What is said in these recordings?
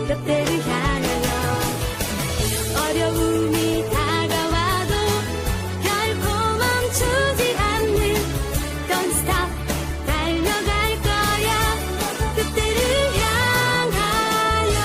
곁대를 향하여 어려움이 다가와도 결코 멈추지 않는 Don't stop 달려갈 거야 곁대를 향하여.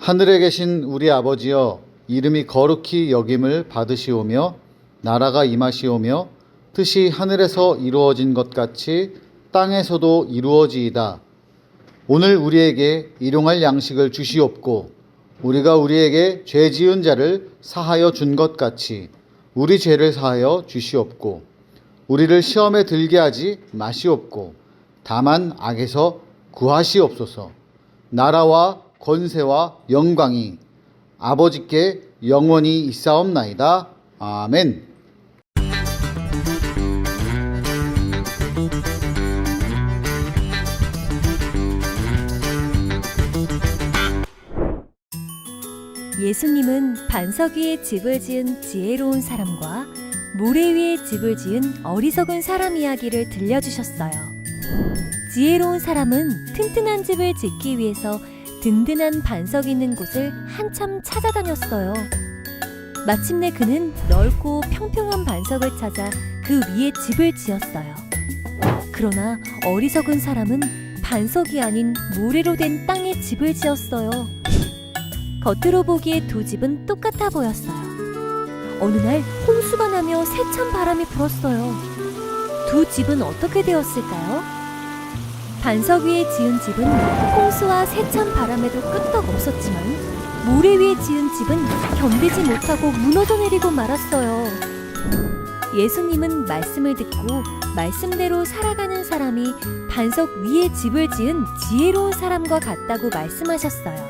하늘에 계신 우리 아버지여, 이름이 거룩히 여김을 받으시오며 나라가 임하시오며 뜻이 하늘에서 이루어진 것 같이 땅에서도 이루어지이다. 오늘 우리에게 일용할 양식을 주시옵고 우리가 우리에게 죄 지은 자를 사하여 준 것 같이 우리 죄를 사하여 주시옵고 우리를 시험에 들게 하지 마시옵고 다만 악에서 구하시옵소서. 나라와 권세와 영광이 아버지께 영원히 있사옵나이다. 아멘. 예수님은 반석 위에 집을 지은 지혜로운 사람과 모래 위에 집을 지은 어리석은 사람 이야기를 들려주셨어요. 지혜로운 사람은 튼튼한 집을 짓기 위해서 든든한 반석이 있는 곳을 한참 찾아다녔어요. 마침내 그는 넓고 평평한 반석을 찾아 그 위에 집을 지었어요. 그러나 어리석은 사람은 반석이 아닌 모래로 된 땅에 집을 지었어요. 겉으로 보기에 두 집은 똑같아 보였어요. 어느 날 홍수가 나며 세찬 바람이 불었어요. 두 집은 어떻게 되었을까요? 반석 위에 지은 집은 홍수와 세찬 바람에도 끄떡 없었지만 모래 위에 지은 집은 견디지 못하고 무너져 내리고 말았어요. 예수님은 말씀을 듣고 말씀대로 살아가는 사람이 반석 위에 집을 지은 지혜로운 사람과 같다고 말씀하셨어요.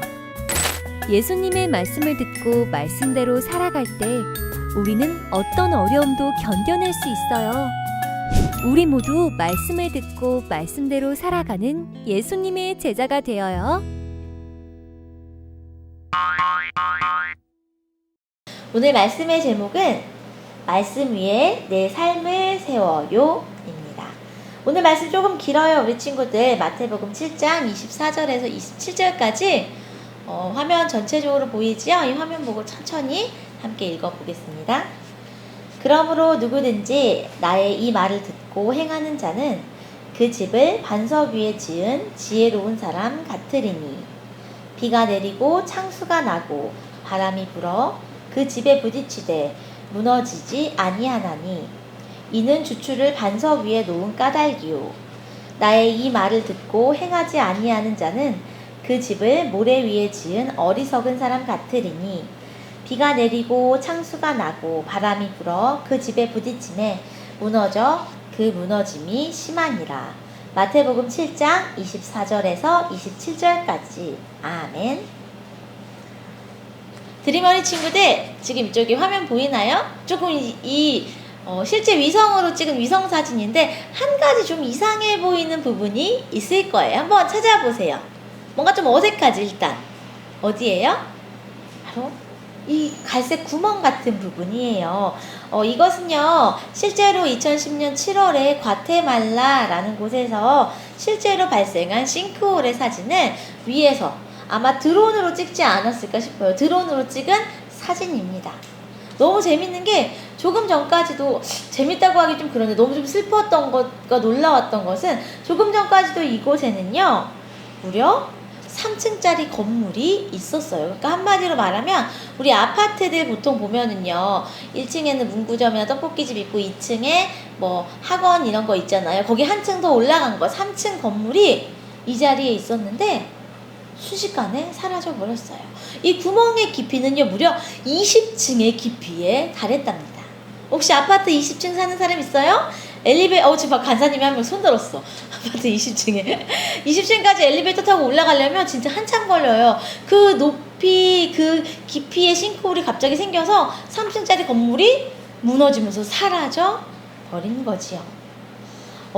예수님의 말씀을 듣고 말씀대로 살아갈 때 우리는 어떤 어려움도 견뎌낼 수 있어요. 우리 모두 말씀을 듣고 말씀대로 살아가는 예수님의 제자가 되어요. 오늘 말씀의 제목은 말씀 위에 내 삶을 세워요 입니다. 오늘 말씀 조금 길어요. 우리 친구들 마태복음 7장 24절에서 27절까지 화면 전체적으로 보이지요? 이 화면 보고 천천히 함께 읽어보겠습니다. 그러므로 누구든지 나의 이 말을 듣고 행하는 자는 그 집을 반석 위에 지은 지혜로운 사람 같으리니 비가 내리고 창수가 나고 바람이 불어 그 집에 부딪히되 무너지지 아니하나니 이는 주추를 반석 위에 놓은 까닭이요 나의 이 말을 듣고 행하지 아니하는 자는 그 집을 모래 위에 지은 어리석은 사람 같으리니 비가 내리고 창수가 나고 바람이 불어 그 집에 부딪히매 무너져 그 무너짐이 심하니라. 마태복음 7장 24절에서 27절까지. 아멘. 드림어리 친구들, 지금 이쪽에 화면 보이나요? 조금 실제 위성으로 찍은 위성 사진인데 한 가지 좀 이상해 보이는 부분이 있을 거예요. 한번 찾아보세요. 뭔가 좀 어색하지 일단. 어디예요? 바로 이 갈색 구멍 같은 부분이에요. 이것은요 실제로 2010년 7월에 과테말라라는 곳에서 실제로 발생한 싱크홀의 사진을 위에서 아마 드론으로 찍지 않았을까 싶어요. 드론으로 찍은 사진입니다. 너무 재밌는 게 조금 전까지도 재밌다고 하기 좀 그런데 너무 좀 슬펐던 것과 놀라웠던 것은 조금 전까지도 이곳에는요 무려 3층짜리 건물이 있었어요. 그러니까 한마디로 말하면 우리 아파트들 보통 보면은요 1층에는 문구점이나 떡볶이집 있고 2층에 뭐 학원 이런 거 있잖아요. 거기 한 층 더 올라간 거 3층 건물이 이 자리에 있었는데 순식간에 사라져 버렸어요. 이 구멍의 깊이는요 무려 20층의 깊이에 달했답니다. 혹시 아파트 20층 사는 사람 있어요? 지금 간사님이 한 명 손들었어. 아파트 20층에 20층까지 엘리베이터 타고 올라가려면 진짜 한참 걸려요. 그 높이 그 깊이의 싱크홀이 갑자기 생겨서 3층짜리 건물이 무너지면서 사라져 버린 거지요.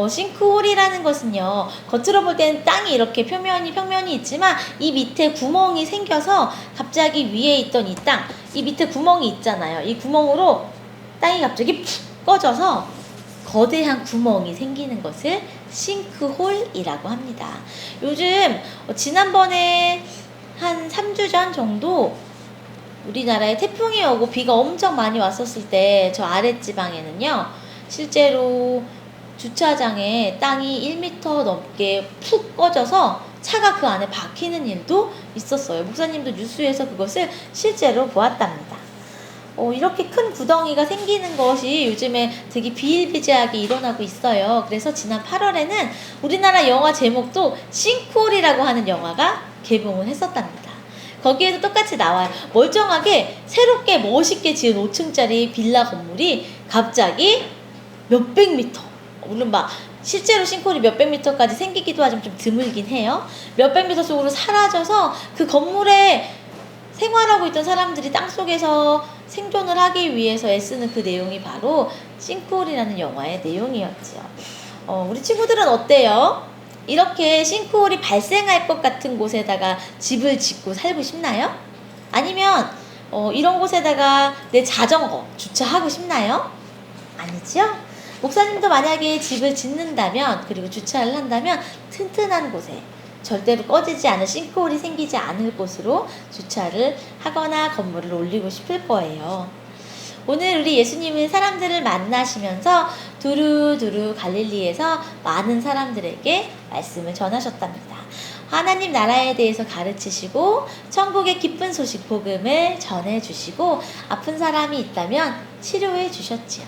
싱크홀이라는 것은요 겉으로 볼 때는 땅이 이렇게 평면이 있지만 이 밑에 구멍이 생겨서 갑자기 위에 있던 이 밑에 구멍이 있잖아요. 이 구멍으로 땅이 갑자기 푹 꺼져서 거대한 구멍이 생기는 것을 싱크홀이라고 합니다. 요즘 지난번에 한 3주 전 정도 우리나라에 태풍이 오고 비가 엄청 많이 왔었을 때 저 아랫지방에는요 실제로 주차장에 땅이 1m 넘게 푹 꺼져서 차가 그 안에 박히는 일도 있었어요. 목사님도 뉴스에서 그것을 실제로 보았답니다. 이렇게 큰 구덩이가 생기는 것이 요즘에 되게 비일비재하게 일어나고 있어요. 그래서 지난 8월에는 우리나라 영화 제목도 싱크홀이라고 하는 영화가 개봉을 했었답니다. 거기에도 똑같이 나와요. 멀쩡하게 새롭게 멋있게 지은 5층짜리 빌라 건물이 갑자기 몇백 미터, 물론 막 실제로 싱크홀이 몇백 미터까지 생기기도 하지만 좀 드물긴 해요. 몇백 미터 속으로 사라져서 그 건물에 생활하고 있던 사람들이 땅속에서 생존을 하기 위해서 애쓰는 그 내용이 바로 싱크홀이라는 영화의 내용이었죠. 우리 친구들은 어때요? 이렇게 싱크홀이 발생할 것 같은 곳에다가 집을 짓고 살고 싶나요? 아니면 이런 곳에다가 내 자전거 주차하고 싶나요? 아니죠? 목사님도 만약에 집을 짓는다면, 그리고 주차를 한다면 튼튼한 곳에, 절대로 꺼지지 않은 싱크홀이 생기지 않을 곳으로 주차를 하거나 건물을 올리고 싶을 거예요. 오늘 우리 예수님은 사람들을 만나시면서 두루두루 갈릴리에서 많은 사람들에게 말씀을 전하셨답니다. 하나님 나라에 대해서 가르치시고 천국의 기쁜 소식 복음을 전해주시고 아픈 사람이 있다면 치료해 주셨지요.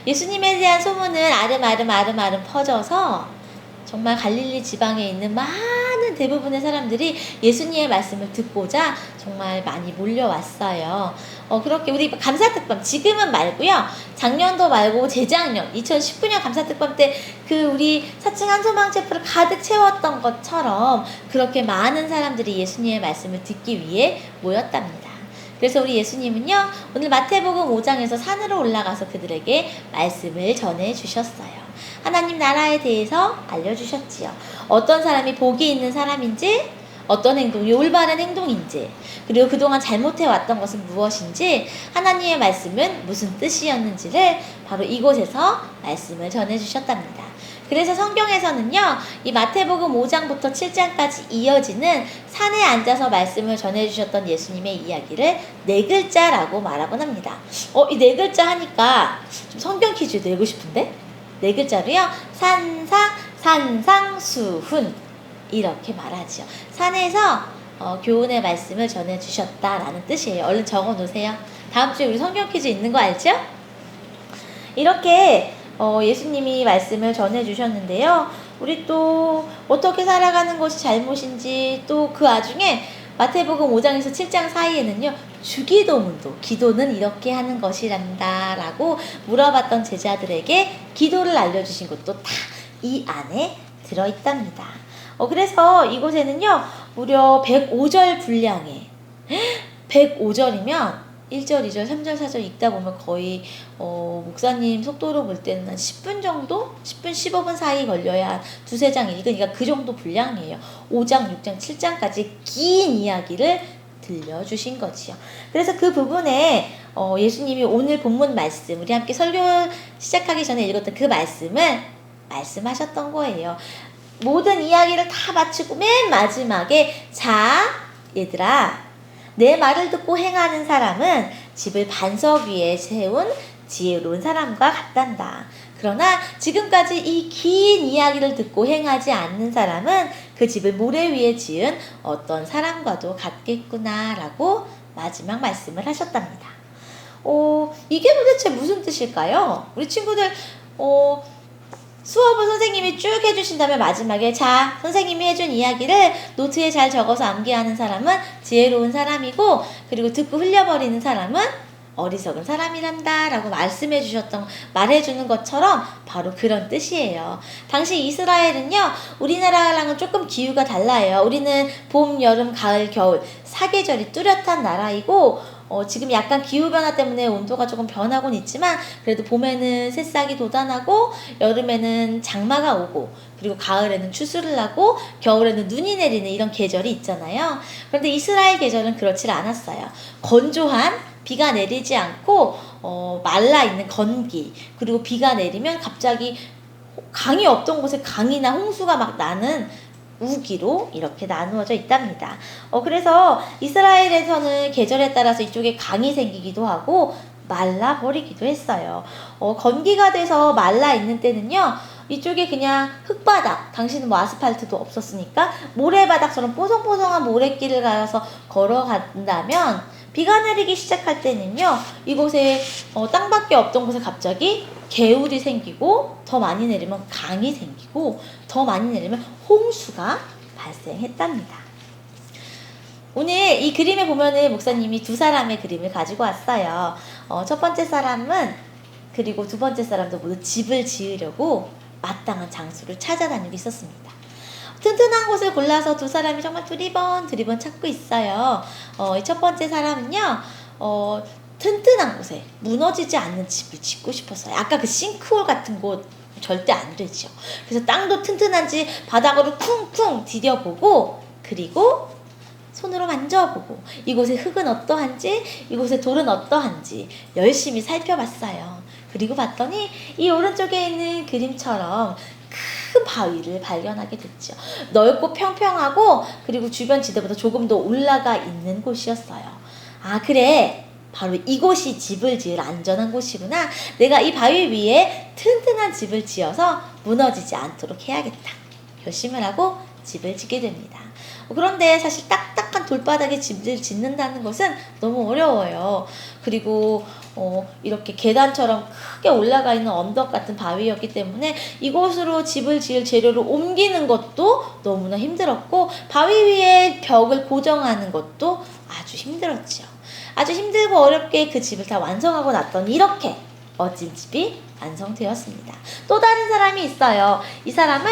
예수님에 대한 소문은 아름아름 퍼져서 정말 갈릴리 지방에 있는 많은 대부분의 사람들이 예수님의 말씀을 듣고자 정말 많이 몰려왔어요. 그렇게 우리 감사특밤, 지금은 말고요. 작년도 말고 재작년 2019년 감사특밤 때 그 우리 4층 한소망체프를 가득 채웠던 것처럼 그렇게 많은 사람들이 예수님의 말씀을 듣기 위해 모였답니다. 그래서 우리 예수님은요, 오늘 마태복음 5장에서 산으로 올라가서 그들에게 말씀을 전해주셨어요. 하나님 나라에 대해서 알려주셨지요. 어떤 사람이 복이 있는 사람인지, 어떤 행동이 올바른 행동인지, 그리고 그동안 잘못해왔던 것은 무엇인지, 하나님의 말씀은 무슨 뜻이었는지를 바로 이곳에서 말씀을 전해주셨답니다. 그래서 성경에서는요, 이 마태복음 5장부터 7장까지 이어지는 산에 앉아서 말씀을 전해주셨던 예수님의 이야기를 네 글자라고 말하곤 합니다. 이 네 글자 하니까 좀 성경 퀴즈 내고 싶은데? 네 글자로요, 산상수훈 이렇게 말하죠. 산에서 교훈의 말씀을 전해주셨다라는 뜻이에요. 얼른 적어 놓으세요. 다음 주에 우리 성경 퀴즈 있는 거 알죠? 이렇게 예수님이 말씀을 전해주셨는데요. 우리 또 어떻게 살아가는 것이 잘못인지, 또 그 와중에 마태복음 5장에서 7장 사이에는요, 주기도문도, 기도는 이렇게 하는 것이란다 라고 물어봤던 제자들에게 기도를 알려주신 것도 다 이 안에 들어있답니다. 그래서 이곳에는요, 무려 105절 분량에 105절이면 1절, 2절, 3절, 4절 읽다 보면 거의 목사님 속도로 볼 때는 한 10분 정도? 10분, 15분 사이 걸려야 한 두세 장 읽으니까 그 정도 분량이에요. 5장, 6장, 7장까지 긴 이야기를 들려주신 거지요. 그래서 그 부분에 예수님이 오늘 본문 말씀, 우리 함께 설교 시작하기 전에 읽었던 그 말씀을 말씀하셨던 거예요. 모든 이야기를 다 마치고 맨 마지막에, 자, 얘들아, 내 말을 듣고 행하는 사람은 집을 반석 위에 세운 지혜로운 사람과 같단다. 그러나 지금까지 이 긴 이야기를 듣고 행하지 않는 사람은 그 집을 모래 위에 지은 어떤 사람과도 같겠구나 라고 마지막 말씀을 하셨답니다. 이게 도대체 무슨 뜻일까요? 우리 친구들 수업을 선생님이 쭉 해주신다면 마지막에, 자, 선생님이 해준 이야기를 노트에 잘 적어서 암기하는 사람은 지혜로운 사람이고, 그리고 듣고 흘려버리는 사람은 어리석은 사람이란다 라고 말해주는 것처럼 바로 그런 뜻이에요. 당시 이스라엘은요, 우리나라랑은 조금 기후가 달라요. 우리는 봄, 여름, 가을, 겨울 4계절이 뚜렷한 나라이고, 지금 약간 기후변화 때문에 온도가 조금 변하곤 있지만, 그래도 봄에는 새싹이 돋아나고, 여름에는 장마가 오고, 그리고 가을에는 추수를 하고, 겨울에는 눈이 내리는 이런 계절이 있잖아요. 그런데 이스라엘 계절은 그렇지 않았어요. 건조한, 비가 내리지 않고 말라있는 건기, 그리고 비가 내리면 갑자기 강이 없던 곳에 강이나 홍수가 막 나는 우기로 이렇게 나누어져 있답니다. 그래서 이스라엘에서는 계절에 따라서 이쪽에 강이 생기기도 하고 말라버리기도 했어요. 건기가 돼서 말라있는 때는요, 이쪽에 그냥 흙바닥, 당신은 뭐 아스팔트도 없었으니까 모래바닥처럼 뽀송뽀송한 모래길을 가서 걸어간다면 비가 내리기 시작할 때는요, 이곳에 땅밖에 없던 곳에 갑자기 개울이 생기고, 더 많이 내리면 강이 생기고, 더 많이 내리면 홍수가 발생했답니다. 오늘 이 그림에 보면은 목사님이 두 사람의 그림을 가지고 왔어요. 첫 번째 사람은, 그리고 두 번째 사람도 모두 집을 지으려고 마땅한 장소를 찾아다니고 있었습니다. 튼튼한 곳을 골라서 두 사람이 정말 두리번 찾고 있어요. 이 첫 번째 사람은요, 튼튼한 곳에 무너지지 않는 집을 짓고 싶었어요. 아까 그 싱크홀 같은 곳 절대 안 되죠. 그래서 땅도 튼튼한지 바닥으로 쿵쿵 디뎌보고, 그리고 손으로 만져보고, 이곳의 흙은 어떠한지, 이곳의 돌은 어떠한지 열심히 살펴봤어요. 그리고 봤더니 이 오른쪽에 있는 그림처럼 큰 바위를 발견하게 됐죠. 넓고 평평하고, 그리고 주변 지대보다 조금 더 올라가 있는 곳이었어요. 아, 그래, 바로 이곳이 집을 지을 안전한 곳이구나. 내가 이 바위 위에 튼튼한 집을 지어서 무너지지 않도록 해야겠다. 결심을 하고 집을 짓게 됩니다. 그런데 사실 딱딱한 돌바닥에 집을 짓는다는 것은 너무 어려워요. 그리고 이렇게 계단처럼 크게 올라가 있는 언덕 같은 바위였기 때문에 이곳으로 집을 지을 재료를 옮기는 것도 너무나 힘들었고, 바위 위에 벽을 고정하는 것도 아주 힘들었죠. 아주 힘들고 어렵게 그 집을 다 완성하고 났더니 이렇게 멋진 집이 완성되었습니다. 또 다른 사람이 있어요. 이 사람은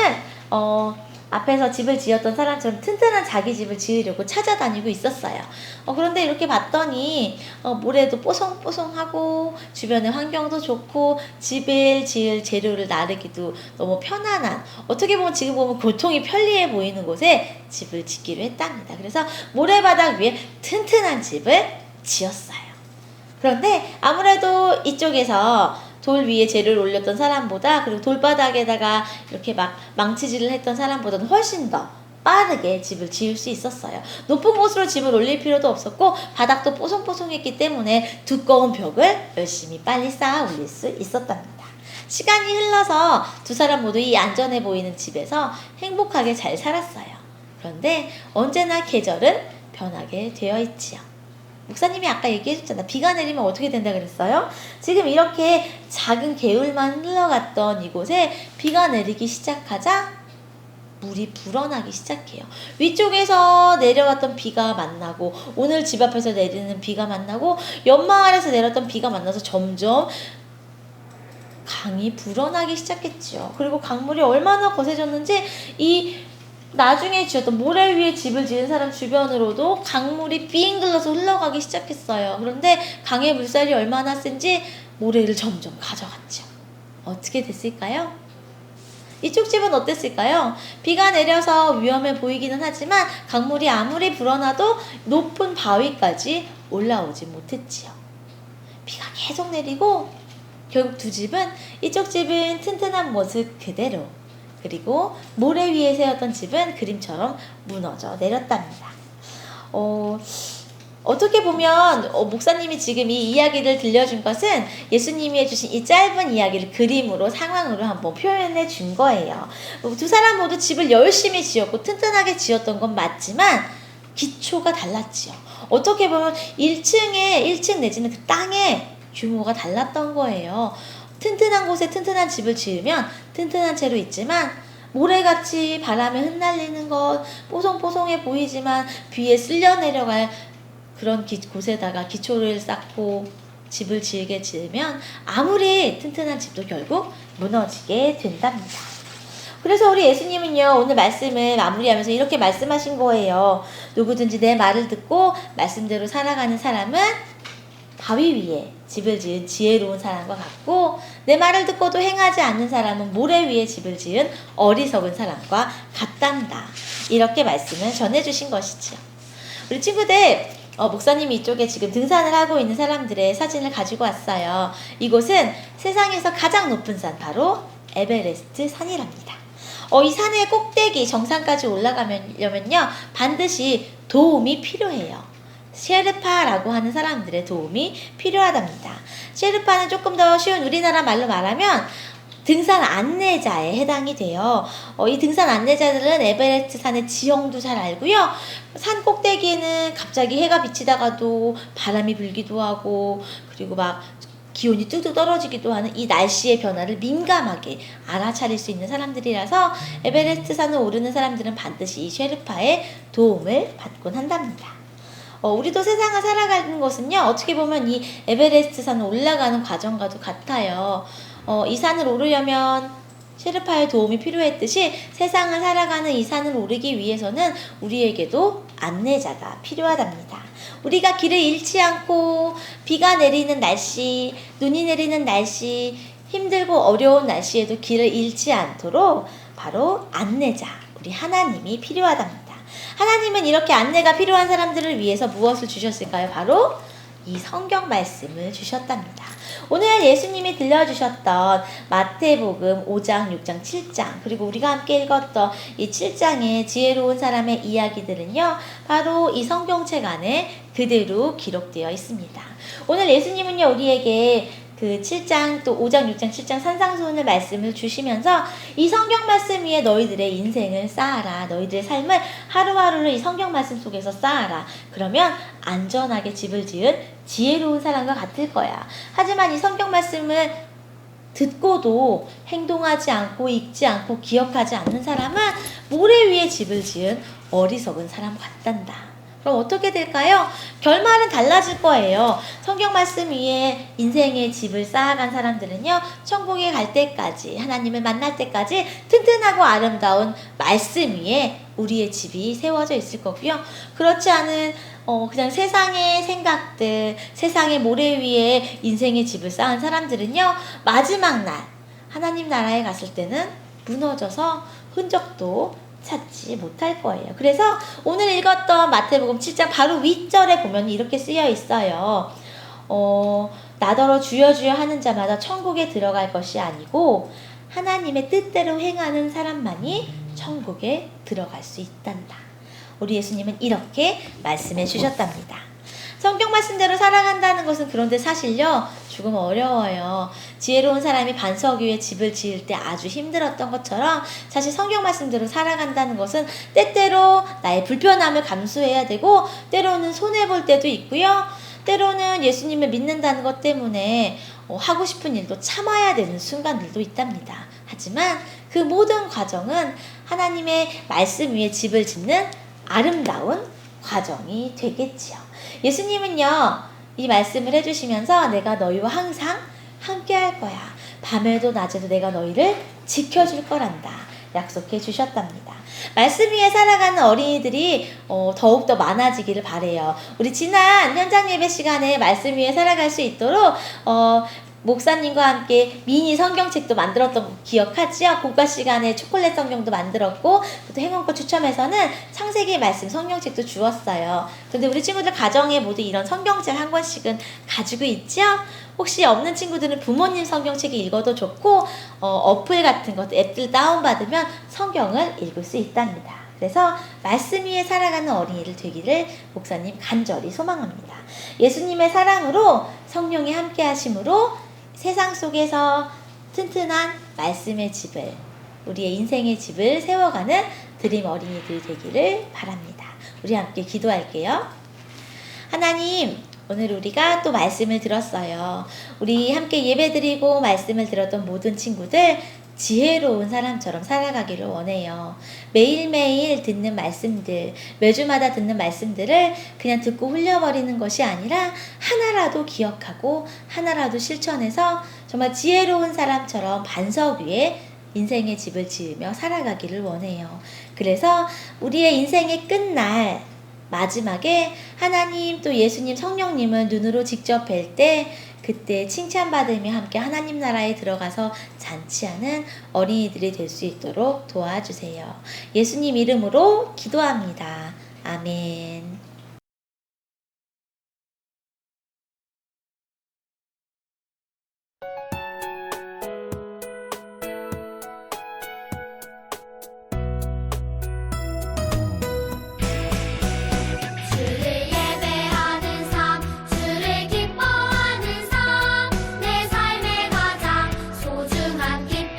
앞에서 집을 지었던 사람처럼 튼튼한 자기 집을 지으려고 찾아다니고 있었어요. 그런데 이렇게 봤더니 모래도 뽀송뽀송하고 주변의 환경도 좋고 집을 지을 재료를 나르기도 너무 편안한, 어떻게 보면 지금 보면 교통이 편리해 보이는 곳에 집을 짓기로 했답니다. 그래서 모래바닥 위에 튼튼한 집을 지었어요. 그런데 아무래도 이쪽에서 돌 위에 재료를 올렸던 사람보다, 그리고 돌바닥에다가 이렇게 막 망치질을 했던 사람보다는 훨씬 더 빠르게 집을 지을 수 있었어요. 높은 곳으로 집을 올릴 필요도 없었고, 바닥도 뽀송뽀송했기 때문에 두꺼운 벽을 열심히 빨리 쌓아 올릴 수 있었답니다. 시간이 흘러서 두 사람 모두 이 안전해 보이는 집에서 행복하게 잘 살았어요. 그런데 언제나 계절은 변하게 되어 있지요. 목사님이 아까 얘기해줬잖아. 비가 내리면 어떻게 된다 그랬어요? 지금 이렇게 작은 개울만 흘러갔던 이곳에 비가 내리기 시작하자 물이 불어나기 시작해요. 위쪽에서 내려왔던 비가 만나고, 오늘 집 앞에서 내리는 비가 만나고, 연마을에서 내렸던 비가 만나서 점점 강이 불어나기 시작했죠. 그리고 강물이 얼마나 거세졌는지 이 나중에 지었던 모래 위에 집을 지은 사람 주변으로도 강물이 삥 둘러서 흘러가기 시작했어요. 그런데 강의 물살이 얼마나 센지 모래를 점점 가져갔죠. 어떻게 됐을까요? 이쪽 집은 어땠을까요? 비가 내려서 위험해 보이기는 하지만 강물이 아무리 불어나도 높은 바위까지 올라오지 못했지요. 비가 계속 내리고 결국 두 집은, 이쪽 집은 튼튼한 모습 그대로, 그리고 모래 위에 세웠던 집은 그림처럼 무너져 내렸답니다. 어떻게 보면 목사님이 지금 이 이야기를 들려준 것은 예수님이 해주신 이 짧은 이야기를 그림으로, 상황으로 한번 표현해 준 거예요. 두 사람 모두 집을 열심히 지었고 튼튼하게 지었던 건 맞지만 기초가 달랐지요. 어떻게 보면 1층 내지는 그 땅의 규모가 달랐던 거예요. 튼튼한 곳에 튼튼한 집을 지으면 튼튼한 채로 있지만, 모래같이 바람에 흩날리는 것, 뽀송뽀송해 보이지만 비에 쓸려 내려갈 그런 곳에다가 기초를 쌓고 집을 지으게 지으면 아무리 튼튼한 집도 결국 무너지게 된답니다. 그래서 우리 예수님은요, 오늘 말씀을 마무리하면서 이렇게 말씀하신 거예요. 누구든지 내 말을 듣고 말씀대로 살아가는 사람은 바위 위에 집을 지은 지혜로운 사람과 같고, 내 말을 듣고도 행하지 않는 사람은 모래 위에 집을 지은 어리석은 사람과 같단다. 이렇게 말씀을 전해주신 것이지요. 우리 친구들, 목사님이 이쪽에 지금 등산을 하고 있는 사람들의 사진을 가지고 왔어요. 이곳은 세상에서 가장 높은 산, 바로 에베레스트 산이랍니다. 이 산의 꼭대기 정상까지 올라가려면요, 반드시 도움이 필요해요. 셰르파라고 하는 사람들의 도움이 필요하답니다. 셰르파는 조금 더 쉬운 우리나라 말로 말하면 등산 안내자에 해당이 돼요. 이 등산 안내자들은 에베레스트 산의 지형도 잘 알고요. 산 꼭대기에는 갑자기 해가 비치다가도 바람이 불기도 하고, 그리고 막 기온이 뚝뚝 떨어지기도 하는 이 날씨의 변화를 민감하게 알아차릴 수 있는 사람들이라서 에베레스트 산을 오르는 사람들은 반드시 이 쉐르파의 도움을 받곤 한답니다. 우리도 세상을 살아가는 것은요, 어떻게 보면 이 에베레스트 산을 올라가는 과정과도 같아요. 이 산을 오르려면 셰르파의 도움이 필요했듯이 세상을 살아가는 이 산을 오르기 위해서는 우리에게도 안내자가 필요하답니다. 우리가 길을 잃지 않고 비가 내리는 날씨, 눈이 내리는 날씨, 힘들고 어려운 날씨에도 길을 잃지 않도록 바로 안내자, 우리 하나님이 필요하답니다. 하나님은 이렇게 안내가 필요한 사람들을 위해서 무엇을 주셨을까요? 바로 이 성경 말씀을 주셨답니다. 오늘 예수님이 들려주셨던 마태복음 5장, 6장, 7장, 그리고 우리가 함께 읽었던 이 7장의 지혜로운 사람의 이야기들은요, 바로 이 성경책 안에 그대로 기록되어 있습니다. 오늘 예수님은요, 우리에게 그 7장, 또 5장, 6장, 7장 산상수훈의 말씀을 주시면서 이 성경 말씀 위에 너희들의 인생을 쌓아라. 너희들의 삶을 하루하루를 이 성경 말씀 속에서 쌓아라. 그러면 안전하게 집을 지은 지혜로운 사람과 같을 거야. 하지만 이 성경 말씀을 듣고도 행동하지 않고 읽지 않고 기억하지 않는 사람은 모래 위에 집을 지은 어리석은 사람 같단다. 그럼 어떻게 될까요? 결말은 달라질 거예요. 성경 말씀 위에 인생의 집을 쌓아간 사람들은요, 천국에 갈 때까지, 하나님을 만날 때까지 튼튼하고 아름다운 말씀 위에 우리의 집이 세워져 있을 거고요. 그렇지 않은 그냥 세상의 생각들, 세상의 모래 위에 인생의 집을 쌓은 사람들은요, 마지막 날 하나님 나라에 갔을 때는 무너져서 흔적도 찾지 못할 거예요. 그래서 오늘 읽었던 마태복음 7장 바로 윗절에 보면 이렇게 쓰여 있어요. 나더러 주여 주여 하는 자마다 천국에 들어갈 것이 아니고 하나님의 뜻대로 행하는 사람만이 천국에 들어갈 수 있단다. 우리 예수님은 이렇게 말씀해 주셨답니다. 성경 말씀대로 살아간다는 것은 그런데 사실요, 조금 어려워요. 지혜로운 사람이 반석 위에 집을 지을 때 아주 힘들었던 것처럼 사실 성경 말씀대로 살아간다는 것은 때때로 나의 불편함을 감수해야 되고, 때로는 손해볼 때도 있고요. 때로는 예수님을 믿는다는 것 때문에 하고 싶은 일도 참아야 되는 순간들도 있답니다. 하지만 그 모든 과정은 하나님의 말씀 위에 집을 짓는 아름다운 과정이 되겠지요. 예수님은요, 이 말씀을 해주시면서 내가 너희와 항상 함께 할 거야. 밤에도 낮에도 내가 너희를 지켜줄 거란다. 약속해 주셨답니다. 말씀 위에 살아가는 어린이들이 더욱더 많아지기를 바래요. 우리 지난 현장 예배 시간에 말씀 위에 살아갈 수 있도록 목사님과 함께 미니 성경책도 만들었던 거 기억하지요? 국가 시간에 초콜릿 성경도 만들었고, 또 행운꽃 추첨에서는 창세기 말씀 성경책도 주었어요. 그런데 우리 친구들 가정에 모두 이런 성경책 한 권씩은 가지고 있죠? 혹시 없는 친구들은 부모님 성경책이 읽어도 좋고, 어플 같은 것도 앱들 다운받으면 성경을 읽을 수 있답니다. 그래서 말씀 위에 살아가는 어린이를 되기를 목사님 간절히 소망합니다. 예수님의 사랑으로, 성령의 함께 하심으로 세상 속에서 튼튼한 말씀의 집을, 우리의 인생의 집을 세워가는 드림 어린이들 되기를 바랍니다. 우리 함께 기도할게요. 하나님, 오늘 우리가 또 말씀을 들었어요. 우리 함께 예배드리고 말씀을 들었던 모든 친구들 지혜로운 사람처럼 살아가기를 원해요. 매일매일 듣는 말씀들, 매주마다 듣는 말씀들을 그냥 듣고 흘려버리는 것이 아니라 하나라도 기억하고 하나라도 실천해서 정말 지혜로운 사람처럼 반석 위에 인생의 집을 지으며 살아가기를 원해요. 그래서 우리의 인생의 끝날 마지막에 하나님 또 예수님 성령님을 눈으로 직접 뵐 때 그때 칭찬받으며 함께 하나님 나라에 들어가서 잔치하는 어린이들이 될 수 있도록 도와주세요. 예수님 이름으로 기도합니다. 아멘. 주를 예배하는 삶, 주를 기뻐하는 삶, 내 삶의 가장 소중한 기쁨.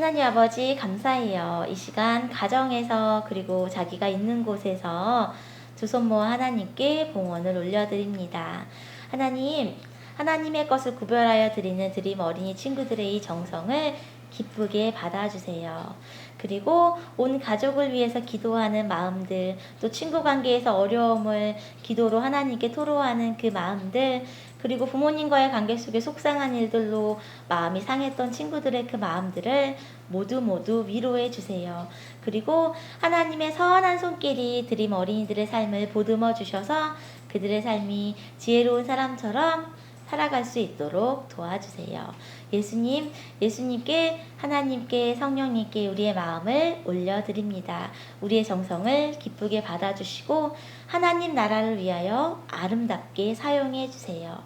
하나님 아버지 감사해요. 이 시간 가정에서 그리고 자기가 있는 곳에서 두 손 모아 하나님께 봉헌을 올려드립니다. 하나님, 하나님의 것을 구별하여 드리는 드림 어린이 친구들의 이 정성을 기쁘게 받아주세요. 그리고 온 가족을 위해서 기도하는 마음들, 또 친구 관계에서 어려움을 기도로 하나님께 토로하는 그 마음들, 그리고 부모님과의 관계 속에 속상한 일들로 마음이 상했던 친구들의 그 마음들을 모두 위로해 주세요. 그리고 하나님의 선한 손길이 드림 어린이들의 삶을 보듬어 주셔서 그들의 삶이 지혜로운 사람처럼 살아갈 수 있도록 도와주세요. 예수님, 예수님께, 하나님께, 성령님께 우리의 마음을 올려드립니다. 우리의 정성을 기쁘게 받아주시고 하나님 나라를 위하여 아름답게 사용해 주세요.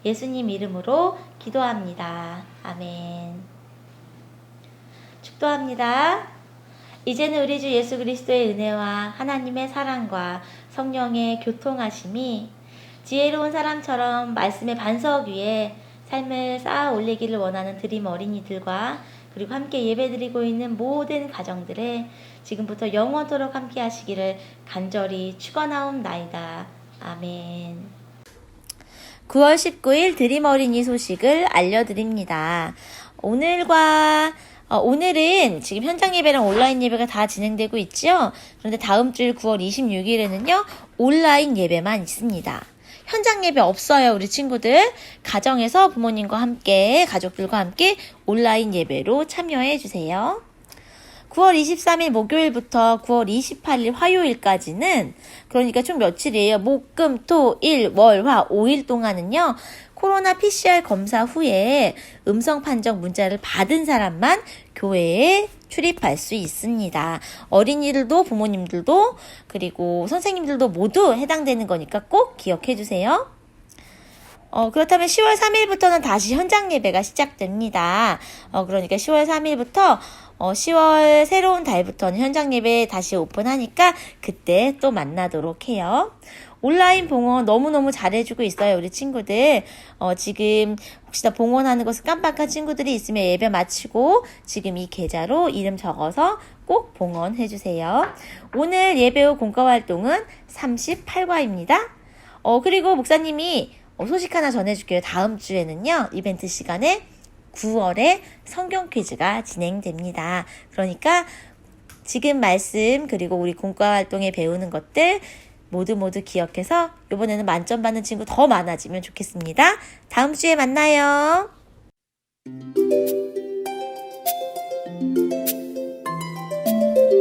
예수님 이름으로 기도합니다. 아멘. 축도합니다. 이제는 우리 주 예수 그리스도의 은혜와 하나님의 사랑과 성령의 교통하심이 지혜로운 사람처럼 말씀의 반석 위에 삶을 쌓아 올리기를 원하는 드림 어린이들과 그리고 함께 예배드리고 있는 모든 가정들에 지금부터 영원토록 함께 하시기를 간절히 축원하옵나이다. 아멘. 9월 19일 드림 어린이 소식을 알려드립니다. 오늘은 지금 현장 예배랑 온라인 예배가 다 진행되고 있죠. 그런데 다음 주일 9월 26일에는요 온라인 예배만 있습니다. 현장 예배 없어요. 우리 친구들 가정에서 부모님과 함께 가족들과 함께 온라인 예배로 참여해 주세요. 9월 23일 목요일부터 9월 28일 화요일까지는 그러니까 총 며칠이에요. 목, 금, 토, 일, 월, 화 5일 동안은요. 코로나 PCR 검사 후에 음성 판정 문자를 받은 사람만 교회에 출입할 수 있습니다. 어린이들도 부모님들도 그리고 선생님들도 모두 해당되는 거니까 꼭 기억해 주세요. 그렇다면 10월 3일부터는 다시 현장 예배가 시작됩니다. 그러니까 10월 3일부터 10월 새로운 달부터는 현장 예배 다시 오픈하니까 그때 또 만나도록 해요. 온라인 봉헌 너무너무 잘해주고 있어요. 우리 친구들. 지금 혹시나 봉헌하는 것을 깜빡한 친구들이 있으면 예배 마치고 지금 이 계좌로 이름 적어서 꼭 봉헌해주세요. 오늘 예배 후 공과활동은 38과입니다. 그리고 목사님이 소식 하나 전해줄게요. 다음 주에는요. 이벤트 시간에 9월에 성경 퀴즈가 진행됩니다. 그러니까 지금 말씀 그리고 우리 공과활동에 배우는 것들 모두 기억해서 이번에는 만점 받는 친구 더 많아지면 좋겠습니다. 다음 주에 만나요.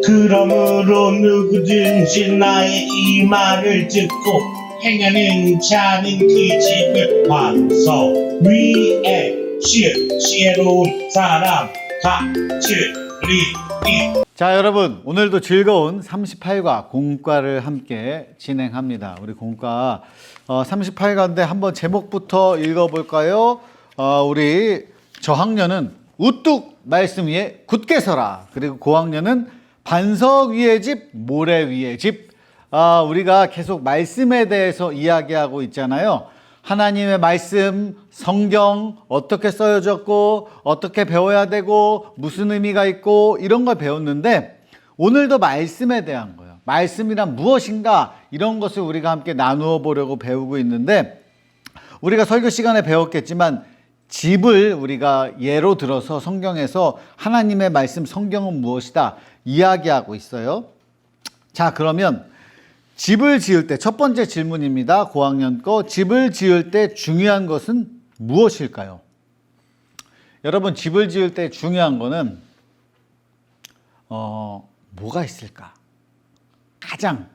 그러므로 누구든지 나의 이 말을 듣고 행하는 자는 그 집을 반석 위에 지혜로운 사람 같으리니. 자, 여러분, 오늘도 즐거운 38과 공과를 함께 진행합니다. 우리 공과 38과인데 한번 제목부터 읽어볼까요? 우리 저학년은 우뚝 말씀 위에 굳게 서라. 그리고 고학년은 반석 위의 집, 모래 위의 집. 우리가 계속 말씀에 대해서 이야기하고 있잖아요. 하나님의 말씀, 성경 어떻게 써여졌고 어떻게 배워야 되고 무슨 의미가 있고 이런 걸 배웠는데 오늘도 말씀에 대한 거예요. 말씀이란 무엇인가 이런 것을 우리가 함께 나누어 보려고 배우고 있는데 우리가 설교 시간에 배웠겠지만 집을 우리가 예로 들어서 성경에서 하나님의 말씀 성경은 무엇이다 이야기하고 있어요. 자, 그러면 집을 지을 때 첫 번째 질문입니다. 고학년 거. 집을 지을 때 중요한 것은 무엇일까요? 여러분, 집을 지을 때 중요한 거는 뭐가 있을까? 가장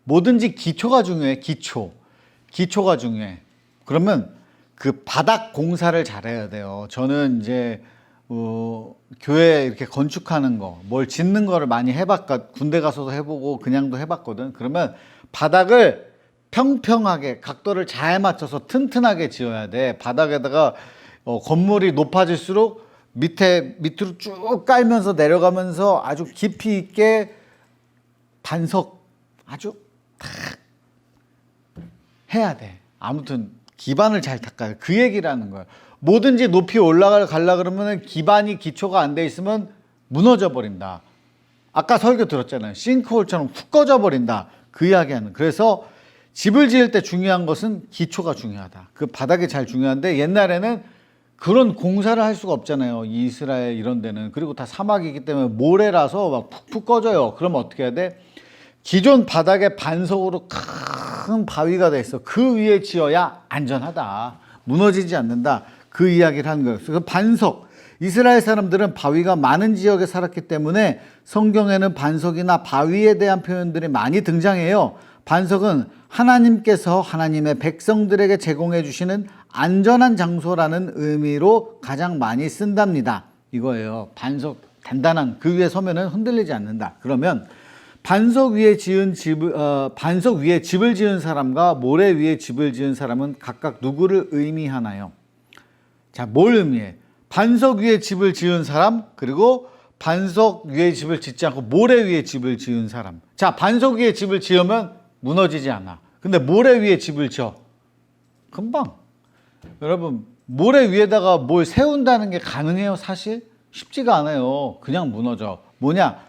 뭐든지 기초가 중요해. 기초가 중요해. 그러면 그 바닥 공사를 잘해야 돼요. 저는 이제 교회 이렇게 건축하는 거, 뭘 짓는 거를 많이 해봤고 군대 가서도 해보고 그냥도 해봤거든. 그러면 바닥을 평평하게 각도를 잘 맞춰서 튼튼하게 지어야 돼. 바닥에다가 건물이 높아질수록 밑으로 쭉 깔면서 내려가면서 아주 깊이 있게 반석 아주 탁 해야 돼. 아무튼 기반을 잘 닦아요. 그 얘기라는 거예요. 뭐든지 높이 올라가려 그러면 기초가 안 돼 있으면 무너져 버린다. 아까 설교 들었잖아요. 싱크홀처럼 훅 꺼져 버린다. 그 이야기하는. 그래서 집을 지을 때 중요한 것은 기초가 중요하다. 그 바닥이 잘 중요한데 옛날에는 그런 공사를 할 수가 없잖아요. 이스라엘 이런 데는. 그리고 다 사막이기 때문에 모래라서 막 푹푹 꺼져요. 그러면 어떻게 해야 돼? 기존 바닥에 반석으로 큰 바위가 돼 있어. 그 위에 지어야 안전하다. 무너지지 않는다. 그 이야기를 하는 거예요. 그 반석. 이스라엘 사람들은 바위가 많은 지역에 살았기 때문에 성경에는 반석이나 바위에 대한 표현들이 많이 등장해요. 반석은 하나님께서 하나님의 백성들에게 제공해 주시는 안전한 장소라는 의미로 가장 많이 쓴답니다. 이거예요. 반석 단단한 그 위에 서면은 흔들리지 않는다. 그러면 반석 위에 집을 지은 사람과 모래 위에 집을 지은 사람은 각각 누구를 의미하나요? 자, 뭘 의미해? 반석 위에 집을 지은 사람, 그리고 반석 위에 집을 짓지 않고 모래 위에 집을 지은 사람. 자, 반석 위에 집을 지으면 무너지지 않아. 근데 모래 위에 집을 지어. 금방. 여러분, 모래 위에다가 뭘 세운다는 게 가능해요, 사실? 쉽지가 않아요. 그냥 무너져. 뭐냐?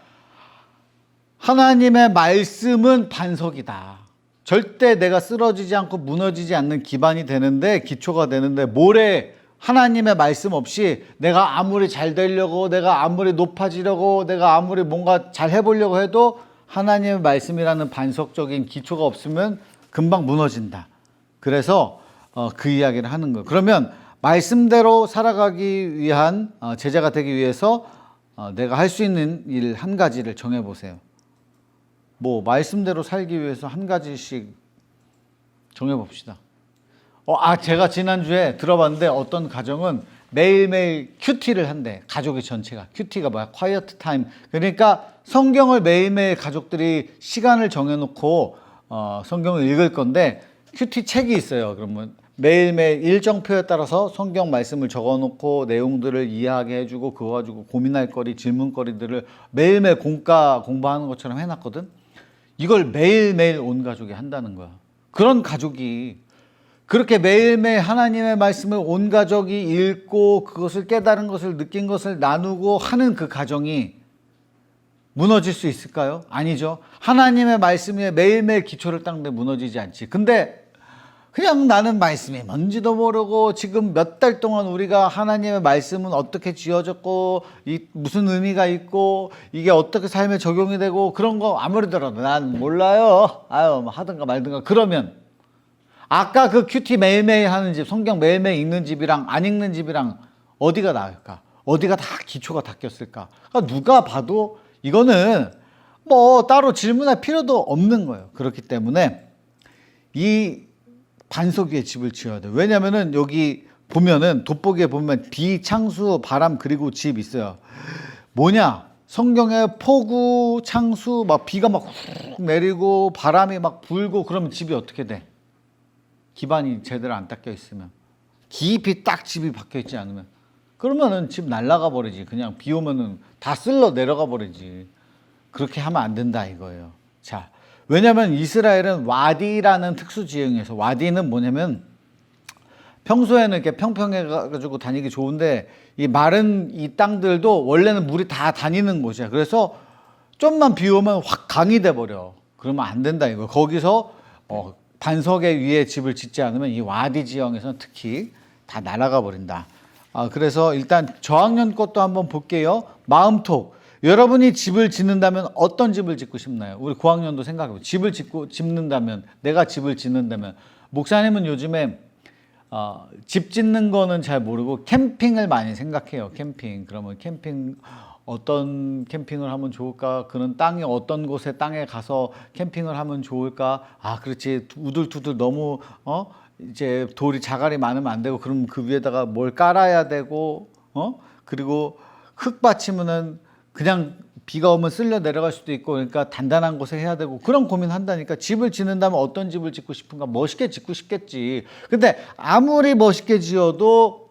하나님의 말씀은 반석이다. 절대 내가 쓰러지지 않고 무너지지 않는 기반이 되는데, 기초가 되는데, 모래, 하나님의 말씀 없이 내가 아무리 잘 되려고, 내가 아무리 높아지려고, 내가 아무리 뭔가 잘 해보려고 해도 하나님의 말씀이라는 반석적인 기초가 없으면 금방 무너진다. 그래서 그 이야기를 하는 거예요. 그러면 말씀대로 살아가기 위한 제자가 되기 위해서 내가 할 수 있는 일 한 가지를 정해보세요. 뭐 말씀대로 살기 위해서 한 가지씩 정해봅시다. 제가 지난주에 들어봤는데 어떤 가정은 매일매일 큐티를 한대. 가족이 전체가. 큐티가 뭐야? quiet time. 그러니까 성경을 매일매일 가족들이 시간을 정해놓고 성경을 읽을 건데 큐티 책이 있어요. 그러면 매일매일 일정표에 따라서 성경 말씀을 적어놓고 내용들을 이해하게 해주고 그거 가지고 고민할 거리, 질문거리들을 매일매일 공부하는 것처럼 해놨거든. 이걸 매일매일 온 가족이 한다는 거야. 그런 가족이 그렇게 매일매일 하나님의 말씀을 온 가족이 읽고 그것을 깨달은 것을 느낀 것을 나누고 하는 그 가정이 무너질 수 있을까요? 아니죠. 하나님의 말씀에 매일매일 기초를 닦는데 무너지지 않지. 근데 그냥 나는 말씀이 뭔지도 모르고 지금 몇 달 동안 우리가 하나님의 말씀은 어떻게 지어졌고 무슨 의미가 있고 이게 어떻게 삶에 적용이 되고 그런 거 아무리 들어도 난 몰라요. 뭐 하든가 말든가. 그러면 아까 그 큐티 매일매일 하는 집, 성경 매일매일 읽는 집이랑 안 읽는 집이랑 어디가 나을까? 어디가 다 기초가 닦였을까? 그러니까 누가 봐도 이거는 뭐 따로 질문할 필요도 없는 거예요. 그렇기 때문에 이 반석 위에 집을 지어야 돼요. 왜냐면은 여기 보면은 돋보기에 보면 비, 창수, 바람 그리고 집 있어요. 뭐냐? 성경에 폭우, 창수, 막 비가 막 훅 내리고 바람이 막 불고 그러면 집이 어떻게 돼? 기반이 제대로 안 닦여 있으면, 깊이 딱 집이 박혀 있지 않으면, 그러면은 집 날아가 버리지. 그냥 비 오면은 다 쓸러 내려가 버리지. 그렇게 하면 안 된다 이거예요. 자, 왜냐면 이스라엘은 와디라는 특수 지형에서, 와디는 뭐냐면 평소에는 이렇게 평평해 가지고 다니기 좋은데 이 마른 이 땅들도 원래는 물이 다 다니는 곳이야. 그래서 좀만 비 오면 확 강이 돼 버려. 그러면 안 된다 이거. 거기서 반석에 위에 집을 짓지 않으면 이 와디 지형에서는 특히 다 날아가 버린다. 그래서 일단 저학년 것도 한번 볼게요. 마음톡. 여러분이 집을 짓는다면 어떤 집을 짓고 싶나요? 우리 고학년도 생각해보세요. 집을 짓는다면, 내가 집을 짓는다면. 목사님은 요즘에 집 짓는 거는 잘 모르고 캠핑을 많이 생각해요. 캠핑. 그러면 어떤 캠핑을 하면 좋을까? 그런 땅이 어떤 곳에 땅에 가서 캠핑을 하면 좋을까? 그렇지. 우둘투둘 너무 이제 돌이 자갈이 많으면 안 되고 그럼 그 위에다가 뭘 깔아야 되고 그리고 흙 받치면은 그냥 비가 오면 쓸려 내려갈 수도 있고 그러니까 단단한 곳에 해야 되고 그런 고민한다니까. 집을 짓는다면 어떤 집을 짓고 싶은가? 멋있게 짓고 싶겠지. 근데 아무리 멋있게 지어도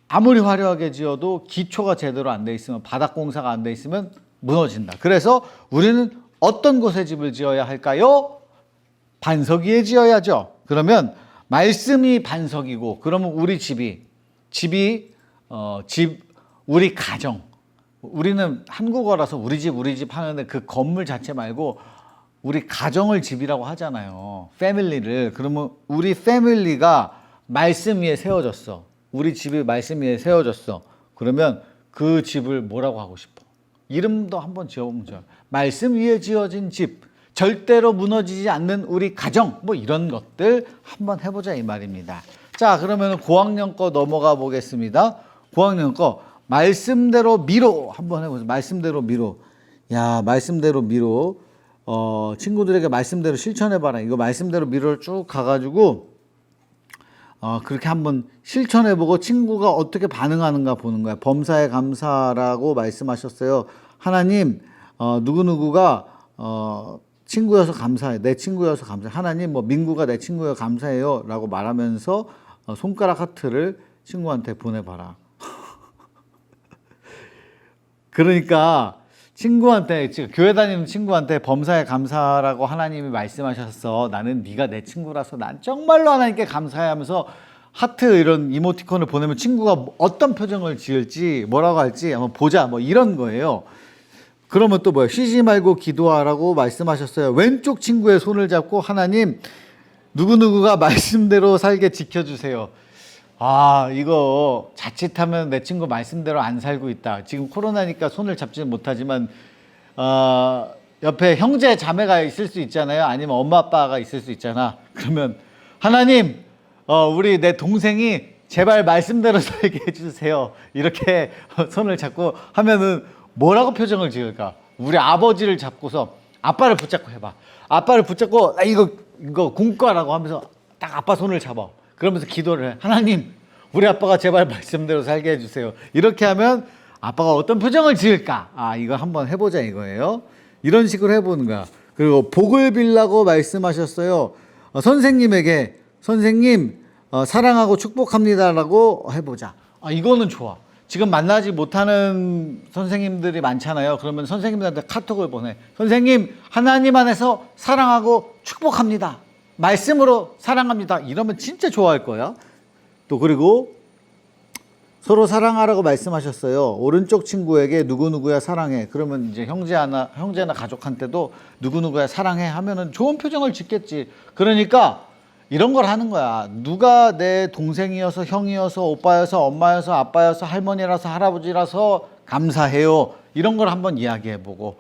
아무리 화려하게 지어도 기초가 제대로 안 돼 있으면, 바닥 공사가 안 돼 있으면 무너진다. 그래서 우리는 어떤 곳에 집을 지어야 할까요? 반석 위에 지어야죠. 그러면 말씀이 반석이고, 그러면 우리 우리 가정, 우리는 한국어라서 우리 집 하는데 그 건물 자체 말고 우리 가정을 집이라고 하잖아요. 패밀리를. 그러면 우리 패밀리가 말씀 위에 세워졌어. 우리 집이 말씀 위에 세워졌어. 그러면 그 집을 뭐라고 하고 싶어? 이름도 한번 지어보면 좋아요. 말씀 위에 지어진 집, 절대로 무너지지 않는 우리 가정, 뭐 이런 것들 한번 해보자 이 말입니다. 자, 그러면 고학년 거 넘어가 보겠습니다. 고학년 거 말씀대로 미로 한번 해보세요. 말씀대로 미로. 야, 말씀대로 미로. 친구들에게 말씀대로 실천해봐라. 이거 말씀대로 미로를 쭉 가가지고 그렇게 한번 실천해보고 친구가 어떻게 반응하는가 보는 거야. 범사에 감사라고 말씀하셨어요. 하나님, 누구누구가 친구여서 감사해. 내 친구여서 감사해. 하나님, 뭐 민구가 내 친구여서 감사해요. 라고 말하면서 손가락 하트를 친구한테 보내봐라. 그러니까 친구한테, 교회 다니는 친구한테 범사에 감사라고 하나님이 말씀하셨어. 나는 네가 내 친구라서 난 정말로 하나님께 감사해 하면서 하트 이런 이모티콘을 보내면 친구가 어떤 표정을 지을지 뭐라고 할지 한번 보자, 뭐 이런 거예요. 그러면 또 뭐야? 쉬지 말고 기도하라고 말씀하셨어요. 왼쪽 친구의 손을 잡고 하나님, 누구누구가 말씀대로 살게 지켜주세요. 아, 이거 자칫하면 내 친구 말씀대로 안 살고 있다. 지금 코로나니까 손을 잡지는 못하지만 옆에 형제 자매가 있을 수 있잖아요. 아니면 엄마 아빠가 있을 수 있잖아. 그러면 하나님, 우리 내 동생이 제발 말씀대로 살게 해주세요. 이렇게 손을 잡고 하면은 뭐라고 표정을 지을까? 우리 아버지를 잡고서 아빠를 붙잡고 해봐. 아빠를 붙잡고 이거 공과라고 하면서 딱 아빠 손을 잡아. 그러면서 기도를 해. 하나님, 우리 아빠가 제발 말씀대로 살게 해주세요. 이렇게 하면 아빠가 어떤 표정을 지을까? 아, 이거 한번 해보자 이거예요. 이런 식으로 해보는 거야. 그리고 복을 빌라고 말씀하셨어요. 선생님에게, 선생님, 사랑하고 축복합니다라고 해보자. 아, 이거는 좋아. 지금 만나지 못하는 선생님들이 많잖아요. 그러면 선생님들한테 카톡을 보내. 선생님, 하나님 안에서 사랑하고 축복합니다. 말씀으로 사랑합니다. 이러면 진짜 좋아할 거야. 또 그리고 서로 사랑하라고 말씀하셨어요. 오른쪽 친구에게 누구누구야 사랑해. 그러면 이제 형제나 가족한테도 누구누구야 사랑해 하면은 좋은 표정을 짓겠지. 그러니까 이런 걸 하는 거야. 누가 내 동생이어서 형이어서 오빠여서 엄마여서 아빠여서 할머니라서 할아버지라서 감사해요. 이런 걸 한번 이야기해보고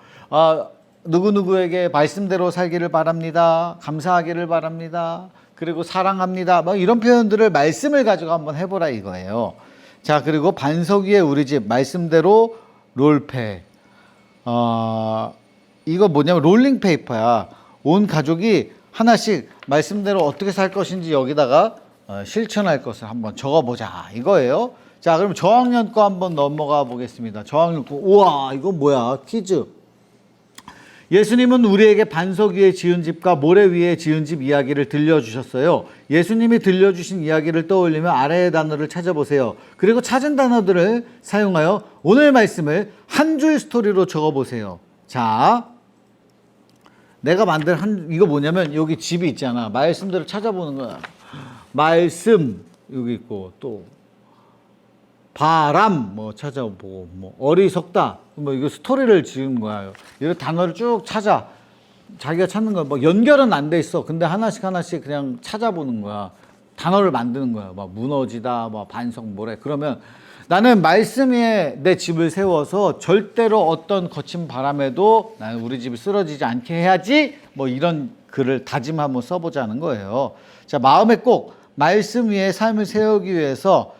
누구누구에게 말씀대로 살기를 바랍니다. 감사하기를 바랍니다. 그리고 사랑합니다. 뭐 이런 표현들을 말씀을 가지고 한번 해보라 이거예요. 자, 그리고 반석 위에 우리 집 말씀대로 롤페. 이거 뭐냐면 롤링페이퍼야. 온 가족이 하나씩 말씀대로 어떻게 살 것인지 여기다가 실천할 것을 한번 적어보자 이거예요. 자, 그럼 저학년 거 한번 넘어가 보겠습니다. 저학년 거. 우와, 이거 뭐야? 퀴즈. 예수님은 우리에게 반석 위에 지은 집과 모래 위에 지은 집 이야기를 들려주셨어요. 예수님이 들려주신 이야기를 떠올리며 아래의 단어를 찾아보세요. 그리고 찾은 단어들을 사용하여 오늘 말씀을 한 줄 스토리로 적어보세요. 자, 내가 만든 이거 뭐냐면 여기 집이 있잖아. 말씀대로 찾아보는 거야. 말씀 여기 있고 또 바람 뭐 찾아보고 뭐 어리석다 뭐 이거 스토리를 지은 거야. 이런 단어를 쭉 찾아. 자기가 찾는 거야. 뭐 연결은 안 돼 있어. 근데 하나씩 그냥 찾아보는 거야. 단어를 만드는 거야. 막 무너지다, 뭐 반석 모래. 그러면 나는 말씀 위에 내 집을 세워서 절대로 어떤 거친 바람에도 나는 우리 집이 쓰러지지 않게 해야지. 뭐 이런 글을 다짐 한번 써보자는 거예요. 자, 마음에 꼭 말씀 위에 삶을 세우기 위해서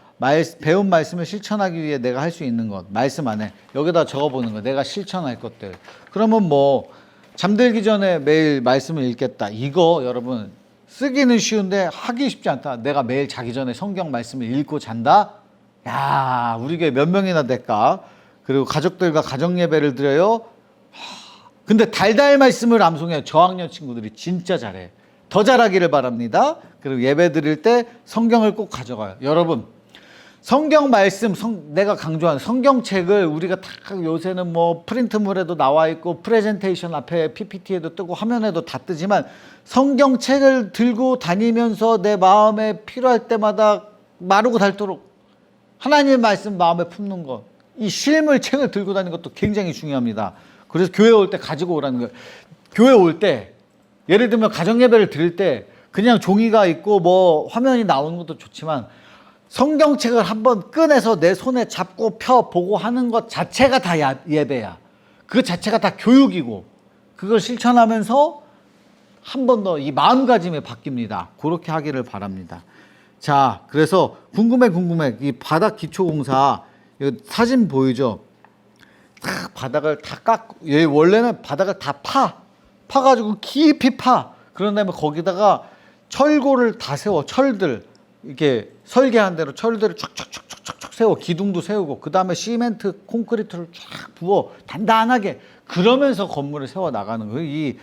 배운 말씀을 실천하기 위해 내가 할 수 있는 것, 말씀 안에 여기다 적어보는 거, 내가 실천할 것들. 그러면 뭐 잠들기 전에 매일 말씀을 읽겠다. 이거 여러분 쓰기는 쉬운데 하기 쉽지 않다. 내가 매일 자기 전에 성경 말씀을 읽고 잔다. 야, 우리 교회 몇 명이나 될까? 그리고 가족들과 가정 예배를 드려요. 근데 달달 말씀을 암송해요. 저학년 친구들이 진짜 잘해. 더 잘하기를 바랍니다. 그리고 예배 드릴 때 성경을 꼭 가져가요. 여러분, 성경 말씀, 내가 강조하는 성경책을 우리가 다 요새는 뭐 프린트물에도 나와 있고 프레젠테이션 앞에 PPT에도 뜨고 화면에도 다 뜨지만 성경책을 들고 다니면서 내 마음에 필요할 때마다 마르고 닳도록 하나님의 말씀 마음에 품는 것. 이 실물책을 들고 다니는 것도 굉장히 중요합니다. 그래서 교회 올 때 가지고 오라는 거예요. 교회 올 때 예를 들면 가정예배를 드릴 때 그냥 종이가 있고 뭐 화면이 나오는 것도 좋지만 성경책을 한번 꺼내서 내 손에 잡고 펴보고 하는 것 자체가 다 예배야. 그 자체가 다 교육이고 그걸 실천하면서 한 번 더 이 마음가짐이 바뀝니다. 그렇게 하기를 바랍니다. 자, 그래서 궁금해. 이 바닥 기초공사 이거 사진 보이죠? 바닥을 다 깎고, 얘 원래는 바닥을 다 파가지고 깊이 파. 그런 다음에 거기다가 철골을 다 세워. 철들 이렇게 설계한 대로 철들을 촥촥촥촥촥 세워. 기둥도 세우고 그 다음에 시멘트 콘크리트를 쫙 부어 단단하게. 그러면서 건물을 세워 나가는 거예요. 이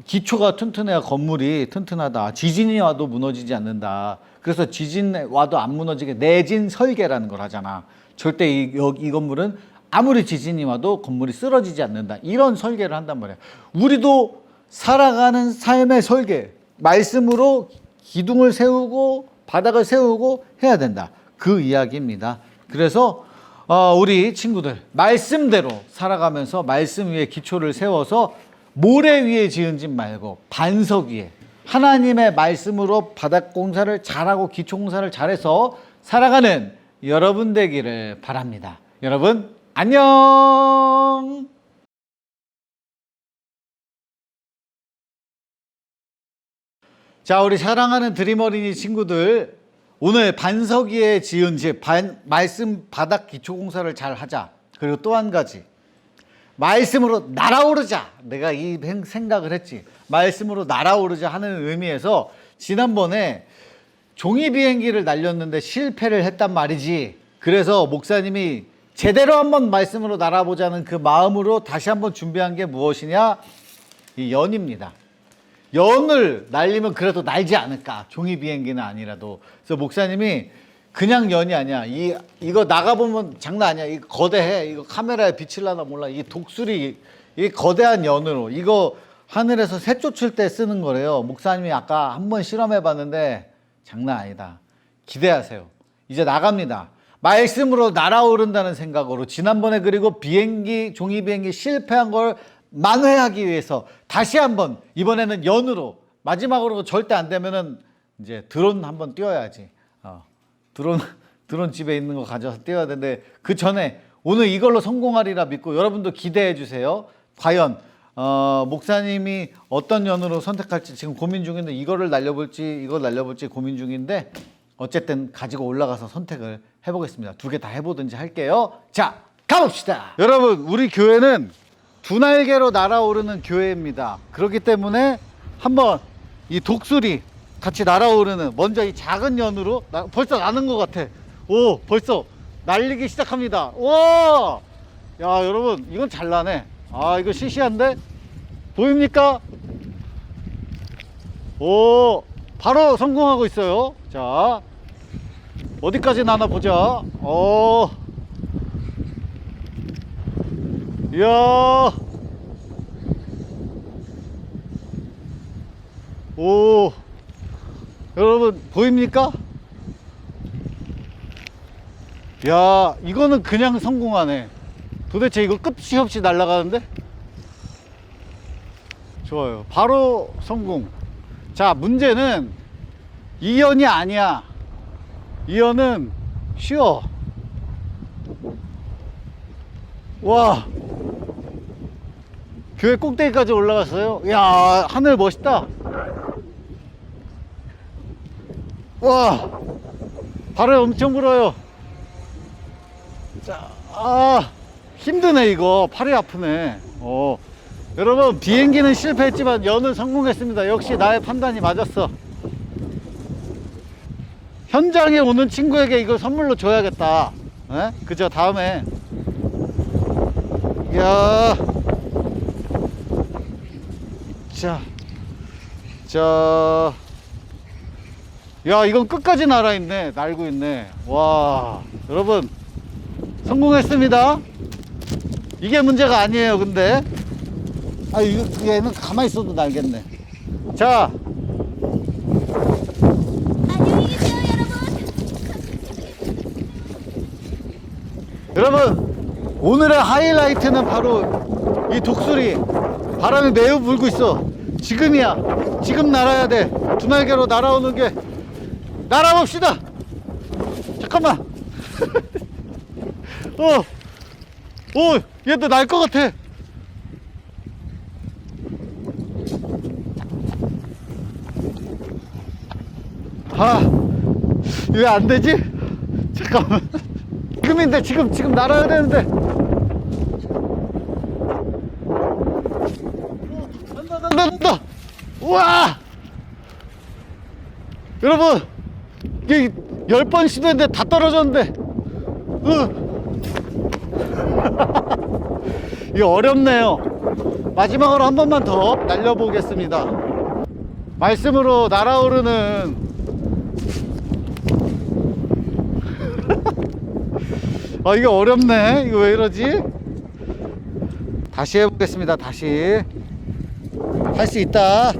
기초가 튼튼해야 건물이 튼튼하다. 지진이 와도 무너지지 않는다. 그래서 지진 와도 안 무너지게 내진 설계라는 걸 하잖아. 절대 이 건물은 아무리 지진이 와도 건물이 쓰러지지 않는다. 이런 설계를 한단 말이야. 우리도 살아가는 삶의 설계, 말씀으로 기둥을 세우고 바닥을 세우고 해야 된다. 그 이야기입니다. 그래서 우리 친구들 말씀대로 살아가면서 말씀 위에 기초를 세워서 모래 위에 지은 집 말고 반석 위에 하나님의 말씀으로 바닥 공사를 잘하고 기초 공사를 잘해서 살아가는 여러분 되기를 바랍니다. 여러분 안녕. 자, 우리 사랑하는 드림어린이 친구들, 오늘 반석 위에 지은 집 말씀 바닥 기초 공사를 잘 하자. 그리고 또 한 가지, 말씀으로 날아오르자. 내가 이 생각을 했지. 말씀으로 날아오르자 하는 의미에서 지난번에 종이 비행기를 날렸는데 실패를 했단 말이지. 그래서 목사님이 제대로 한번 말씀으로 날아보자는 그 마음으로 다시 한번 준비한 게 무엇이냐? 이 연입니다. 연을 날리면 그래도 날지 않을까? 종이 비행기는 아니라도. 그래서 목사님이 그냥 연이 아니야. 이거 나가보면 장난 아니야. 이거 거대해. 이거 카메라에 비칠라나 몰라. 이 독수리, 이 거대한 연으로. 이거 하늘에서 새 쫓을 때 쓰는 거래요. 목사님이 아까 한번 실험해 봤는데 장난 아니다. 기대하세요. 이제 나갑니다. 말씀으로 날아오른다는 생각으로 지난번에 그리고 비행기, 종이 비행기 실패한 걸 만회하기 위해서 다시 한번 이번에는 연으로, 마지막으로 절대 안 되면은 이제 드론 한번 띄워야지. 드론 집에 있는 거 가져와서 띄워야 되는데 그 전에 오늘 이걸로 성공하리라 믿고 여러분도 기대해 주세요. 과연 목사님이 어떤 연으로 선택할지 지금 고민 중인데 이거를 날려볼지 이걸 날려볼지 고민 중인데 어쨌든 가지고 올라가서 선택을 해보겠습니다. 두 개 다 해보든지 할게요. 자, 가봅시다. 여러분, 우리 교회는 두 날개로 날아오르는 교회입니다. 그렇기 때문에 한번 이 독수리 같이 날아오르는, 먼저 이 작은 연으로 벌써 나는 것 같아. 오, 벌써 날리기 시작합니다. 와, 야, 여러분, 이건 잘 나네. 아, 이거 시시한데? 보입니까? 오, 바로 성공하고 있어요. 자, 어디까지 나나 보자. 이야, 오, 여러분 보입니까? 야, 이거는 그냥 성공하네. 도대체 이거 끝이 없이 날아가는데? 좋아요. 바로 성공. 자, 문제는 이 연이 아니야. 이 연은 쉬워. 와, 교회 꼭대기까지 올라갔어요. 야, 하늘 멋있다. 와, 발을 엄청 불어요. 자, 힘드네. 이거 팔이 아프네. 여러분, 비행기는 실패했지만 연은 성공했습니다. 역시 나의 판단이 맞았어. 현장에 오는 친구에게 이걸 선물로 줘야겠다. 에? 그죠? 다음에. 이야, 자, 야, 이건 끝까지 날아있네. 날고 있네. 와, 여러분, 성공했습니다. 이게 문제가 아니에요. 근데 얘는 가만히 있어도 날겠네. 자, 안녕히 계세요, 여러분. 여러분, 오늘의 하이라이트는 바로 이 독수리. 바람이 매우 불고 있어. 지금이야. 지금 날아야 돼. 두 날개로 날아오는 게. 날아봅시다. 잠깐만. 얘도 날 것 같아. 왜 안 되지? 잠깐만. 지금인데, 지금 날아야 되는데. 난다. 우와! 여러분, 이게 10번 시도했는데 다 떨어졌는데. 이거 어렵네요. 마지막으로 한 번만 더 날려보겠습니다. 말씀으로 날아오르는 이게 어렵네. 이거 왜 이러지? 다시 해보겠습니다. 다시 할 수 있다.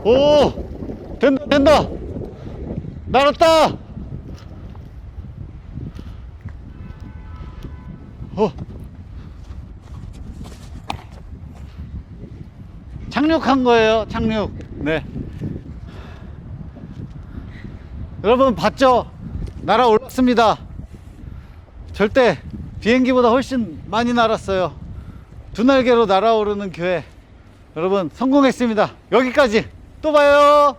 오, 된다. 날았다. 착륙한 거예요. 착륙. 네. 여러분 봤죠? 날아올랐습니다. 절대 비행기보다 훨씬 많이 날았어요. 두 날개로 날아오르는 교회. 여러분 성공했습니다. 여기까지. 또 봐요.